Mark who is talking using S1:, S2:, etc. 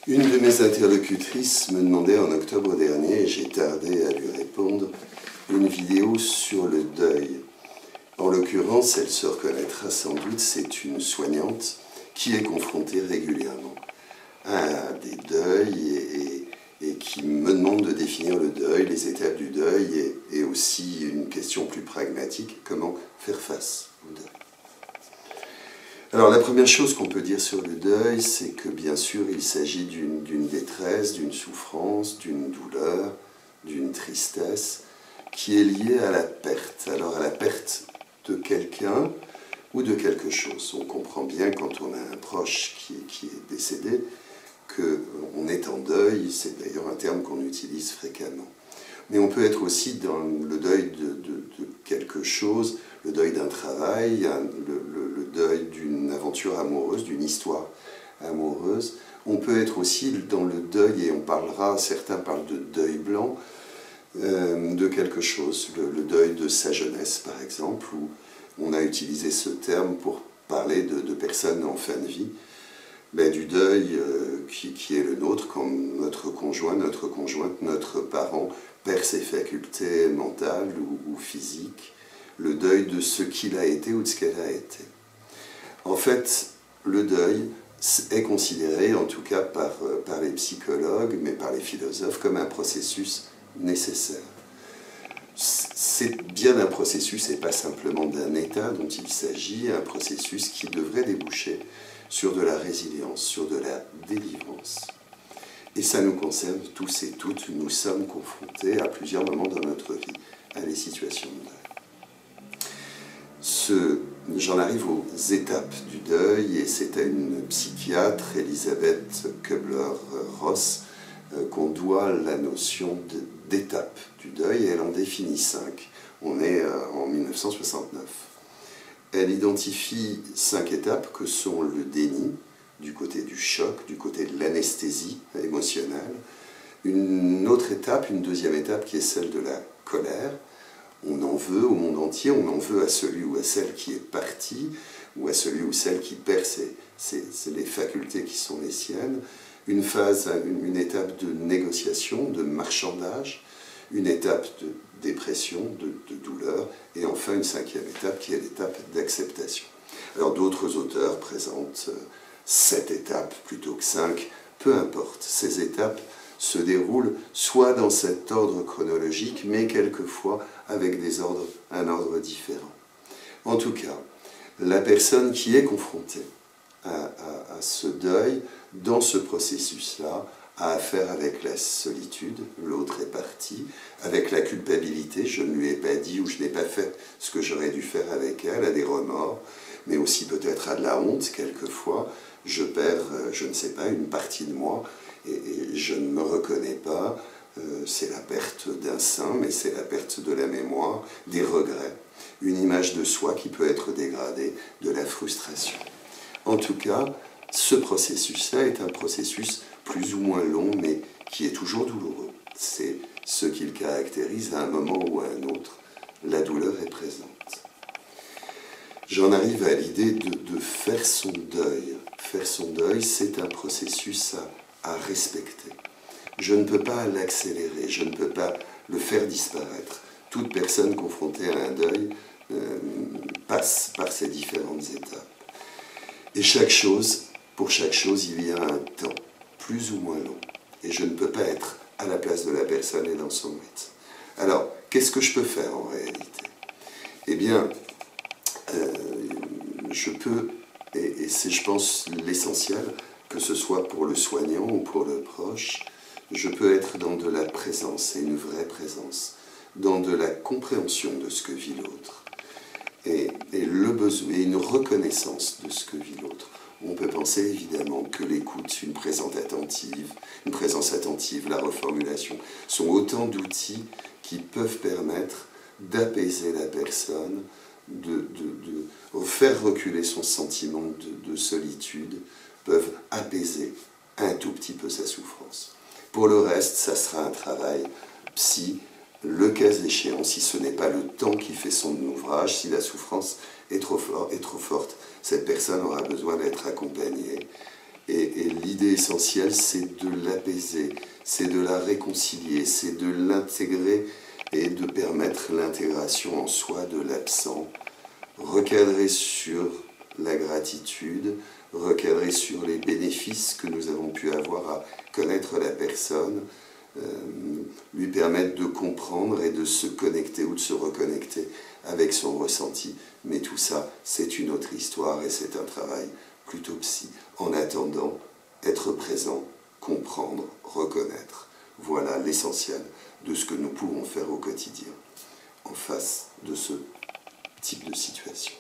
S1: Une de mes interlocutrices me demandait en octobre dernier, et j'ai tardé à lui répondre, une vidéo sur le deuil. En l'occurrence, elle se reconnaîtra sans doute, c'est une soignante qui est confrontée régulièrement à des deuils et qui me demande de définir le deuil, les étapes du deuil et aussi une question plus pragmatique, comment faire face au deuil. Alors la première chose qu'on peut dire sur le deuil, c'est que bien sûr il s'agit d'une détresse, d'une souffrance, d'une douleur, d'une tristesse qui est liée à la perte. Alors à la perte de quelqu'un ou de quelque chose. On comprend bien quand on a un proche qui est décédé qu'on est en deuil, c'est d'ailleurs un terme qu'on utilise fréquemment. Mais on peut être aussi dans le deuil de quelque chose, le deuil d'un travail, le deuil d'une aventure amoureuse, d'une histoire amoureuse. On peut être aussi dans le deuil, et certains parlent de deuil blanc, de quelque chose, le deuil de sa jeunesse par exemple, où on a utilisé ce terme pour parler de personnes en fin de vie, du deuil qui est le nôtre quand notre conjoint, notre conjointe, notre parent perd ses facultés mentales ou physiques, le deuil de ce qu'il a été ou de ce qu'elle a été. En fait, le deuil est considéré, en tout cas par les psychologues, mais par les philosophes, comme un processus nécessaire. C'est bien un processus et pas simplement d'un état dont il s'agit, un processus qui devrait déboucher sur de la résilience, sur de la délivrance. Et ça nous concerne tous et toutes, nous sommes confrontés à plusieurs moments dans notre vie à des situations de deuil. J'en arrive aux étapes du deuil, et c'est à une psychiatre, Elisabeth Kubler-Ross, qu'on doit la notion d'étape du deuil, et elle en définit 5. On est en 1969. Elle identifie 5 étapes que sont le déni, du côté du choc, du côté de l'anesthésie émotionnelle. Une autre étape, une deuxième étape qui est celle de la colère. On en veut au monde entier, on en veut à celui ou à celle qui est parti, ou à celui ou celle qui perd les facultés qui sont les siennes. Une étape de négociation, de marchandage, une étape de dépression, de douleur, et enfin une 5e étape qui est l'étape d'acceptation. Alors d'autres auteurs présentent 7 étapes plutôt que 5, peu importe. Ces étapes se déroulent soit dans cet ordre chronologique, mais quelquefois avec un ordre différent. En tout cas, la personne qui est confrontée à ce deuil, dans ce processus-là, a affaire avec la solitude, l'autre est parti, avec la culpabilité, je ne lui ai pas dit ou je n'ai pas fait ce que j'aurais dû faire avec elle, à des remords, mais aussi peut-être à de la honte quelquefois. Je perds, je ne sais pas, une partie de moi et je ne me reconnais pas. C'est la perte d'un sein, mais c'est la perte de la mémoire, des regrets, une image de soi qui peut être dégradée, de la frustration. En tout cas, ce processus-là est un processus plus ou moins long, mais qui est toujours douloureux. C'est ce qui le caractérise à un moment ou à un autre. La douleur est présente. J'en arrive à l'idée de faire son deuil. Faire son deuil, c'est un processus à respecter. Je ne peux pas l'accélérer, je ne peux pas le faire disparaître. Toute personne confrontée à un deuil passe par ces différentes étapes. Et pour chaque chose, il y a un temps, plus ou moins long. Et je ne peux pas être à la place de la personne et dans son rythme. Alors, qu'est-ce que je peux faire en réalité? Eh bien, je peux, et c'est, je pense, l'essentiel, que ce soit pour le soignant ou pour le proche, je peux être dans de la présence, et une vraie présence, dans de la compréhension de ce que vit l'autre, et le besoin, et une reconnaissance de ce que vit l'autre. On peut penser évidemment que l'écoute, une présence attentive, la reformulation, sont autant d'outils qui peuvent permettre d'apaiser la personne, de faire reculer son sentiment de solitude, peuvent apaiser un tout petit peu sa souffrance. Pour le reste, ça sera un travail psy, le cas échéant, si ce n'est pas le temps qui fait son ouvrage, si la souffrance est trop forte, cette personne aura besoin d'être accompagnée Et l'idée essentielle, c'est de l'apaiser, c'est de la réconcilier, c'est de l'intégrer et de permettre l'intégration en soi de l'absent, recadrer sur la gratitude, recadrer sur les bénéfices que nous avons pu avoir à connaître la personne, lui permettre de comprendre et de se connecter ou de se reconnecter avec son ressenti. Mais tout ça, c'est une autre histoire et c'est un travail plutôt psy. En attendant, être présent, comprendre, reconnaître. Voilà l'essentiel de ce que nous pouvons faire au quotidien en face de ce type de situation.